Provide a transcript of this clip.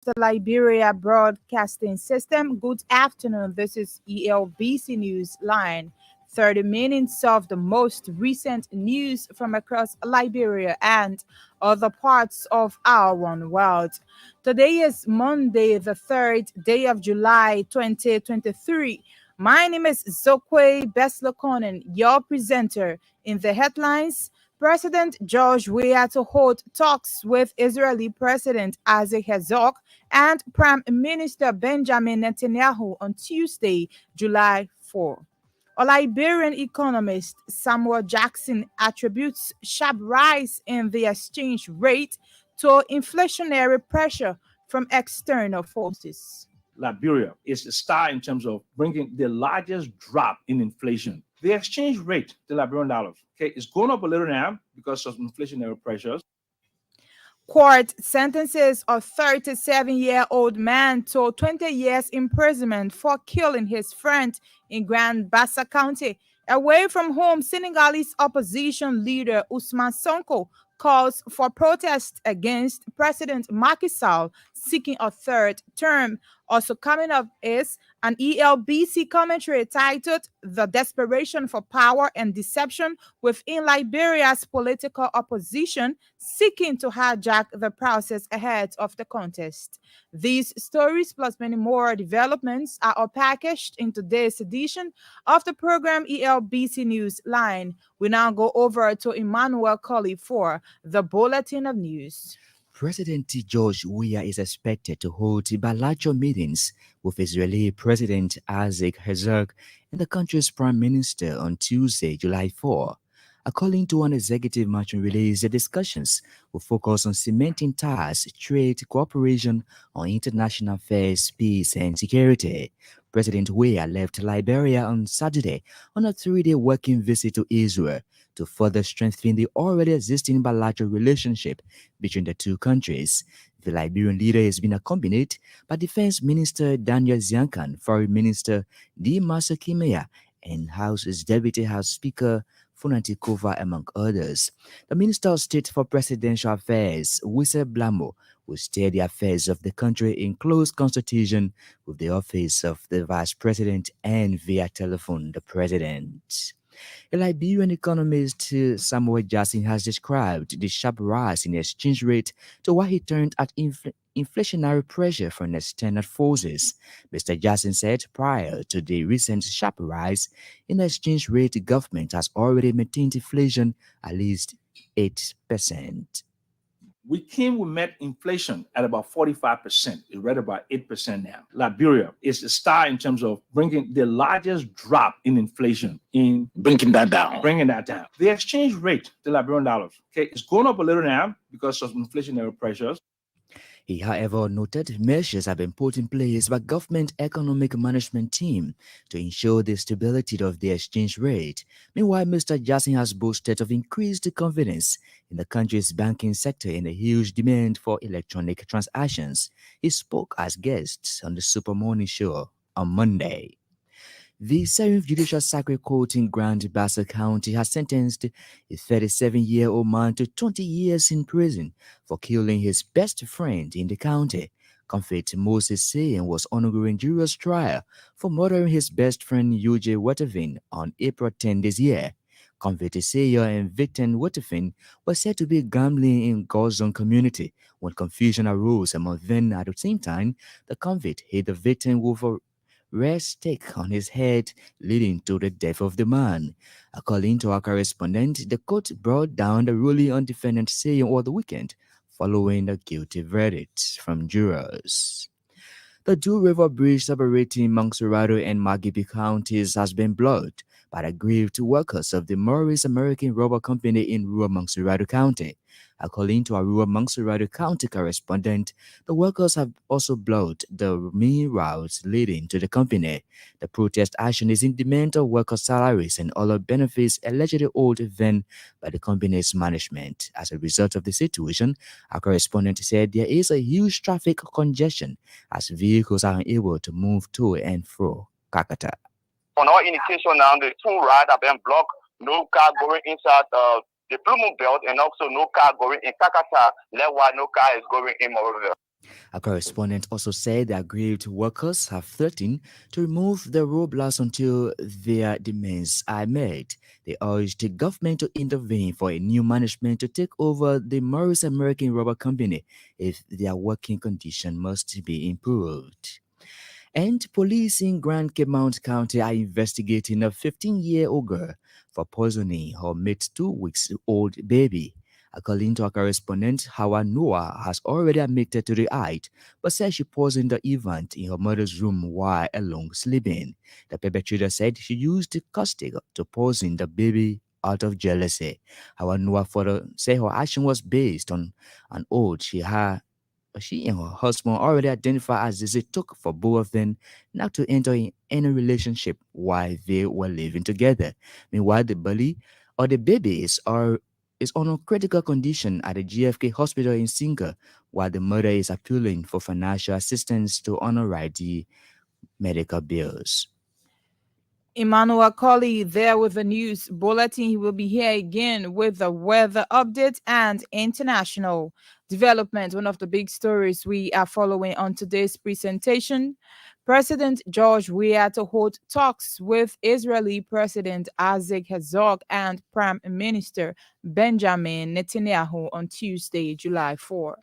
the Liberia Broadcasting System. Good afternoon. This is ELBC News Line. 30 minutes of the most recent news from across Liberia and other parts of our one world. Today is Monday, the 3rd day of July 2023. My name is Zokwe Beslokonen, your presenter. In the headlines, President George Weah to hold talks with Israeli President Isaac Herzog and Prime Minister Benjamin Netanyahu on Tuesday, July 4. A Liberian economist, Samuel Jackson, attributes sharp rise in the exchange rate to inflationary pressure from external forces. Liberia is a star in terms of bringing the largest drop in inflation. The exchange rate, the Liberian dollar, is going up a little now because of inflationary pressures. Court sentences a 37-year-old man to 20 years imprisonment for killing his friend in Grand Bassa County. Away from home, Senegalese opposition leader Ousmane Sonko calls for protest against President Macky Sall seeking a third term. Also coming up is an ELBC commentary titled The Desperation for Power and Deception Within Liberia's Political Opposition Seeking to Hijack the Process Ahead of the Contest. These stories plus many more developments are all packaged in today's edition of the program ELBC News Line. We now go over to Emmanuel Colley for the Bulletin of News. President George Weah is expected to hold bilateral meetings with Israeli President Isaac Herzog and the country's Prime Minister on Tuesday, July 4. According to an executive mansion release, the discussions will focus on cementing ties, trade, cooperation on international affairs, peace, and security. President Weah left Liberia on Saturday on a 3-day working visit to Israel to further strengthen the already existing bilateral relationship between the two countries. The Liberian leader has been accompanied by Defense Minister Daniel Ziankan, Foreign Minister Dimasa Kimea, and House's Deputy House Speaker Funanti Kova, among others. The Minister of State for Presidential Affairs, Wisse Blamo, will steer the affairs of the country in close consultation with the office of the Vice President and via telephone the President. A Liberian economist, Samuel Jackson, has described the sharp rise in the exchange rate to what he termed as inflationary pressure from external forces. Mr. Jackson said prior to the recent sharp rise in the exchange rate, the government has already maintained inflation at least 8%. We met inflation at about 45%. It's right about 8% now. Liberia is a star in terms of bringing the largest drop in inflation in bringing that down. The exchange rate, the Liberian dollar, is going up a little now because of inflationary pressures. He, however, noted measures have been put in place by government economic management team to ensure the stability of the exchange rate. Meanwhile, Mr. Jackson has boasted of increased confidence in the country's banking sector and a huge demand for electronic transactions. He spoke as guest on the Super Morning Show on Monday. The 7th Judicial Circuit Court in Grand Bassa County has sentenced a 37-year-old man to 20 years in prison for killing his best friend in the county. Convict Moses Sayen was undergoing jury's trial for murdering his best friend UJ Watervin on April 10 this year. Convict Sayer and victim Watervin were said to be gambling in Gozon community when confusion arose among them. At the same time, the convict hit the victim with a red stick on his head, leading to the death of the man. According to our correspondent, the court brought down the ruling on defendant Sayen over the weekend, following the guilty verdict from jurors. The Two River Bridge separating Montserrado and Magibi counties has been blocked by the aggrieved workers of the Morris American Rubber Company in rural Montserrado County. According to our rural Montserrado County correspondent, the workers have also blocked the main routes leading to the company. The protest action is in demand of worker salaries and other benefits allegedly owed them by the company's management. As a result of the situation, our correspondent said there is a huge traffic congestion as vehicles are unable to move to and fro Kakata. On our indication now, the two roads have been blocked. No car going inside the Plymouth Belt, and also no car going in Kakata. That's why no car is going in Morovia. A correspondent also said the aggrieved workers have threatened to remove the roadblocks until their demands are met. They urged the government to intervene for a new management to take over the Morris American Rubber Company if their working condition must be improved. And police in Grand Caymount County are investigating a 15-year-old girl for poisoning her mate's 2 weeks old baby. According to our correspondent, Hawa Noah has already admitted to the act, but said she poisoned the event in her mother's room while alone sleeping. The perpetrator said she used the caustic to poison the baby out of jealousy. Hawa Noah further said her action was based on an oath she and her husband already identified as this it took for both of them not to enter in any relationship while they were living together. Meanwhile, the bully or the baby is on a critical condition at the GFK hospital in Singa, while the mother is appealing for financial assistance to underwrite the medical bills. Emmanuel Colley there with the news bulletin. He will be here again with the weather update and international development. One of the big stories we are following on today's presentation. President George Weah to hold talks with Israeli President Isaac Herzog and Prime Minister Benjamin Netanyahu on Tuesday, July 4.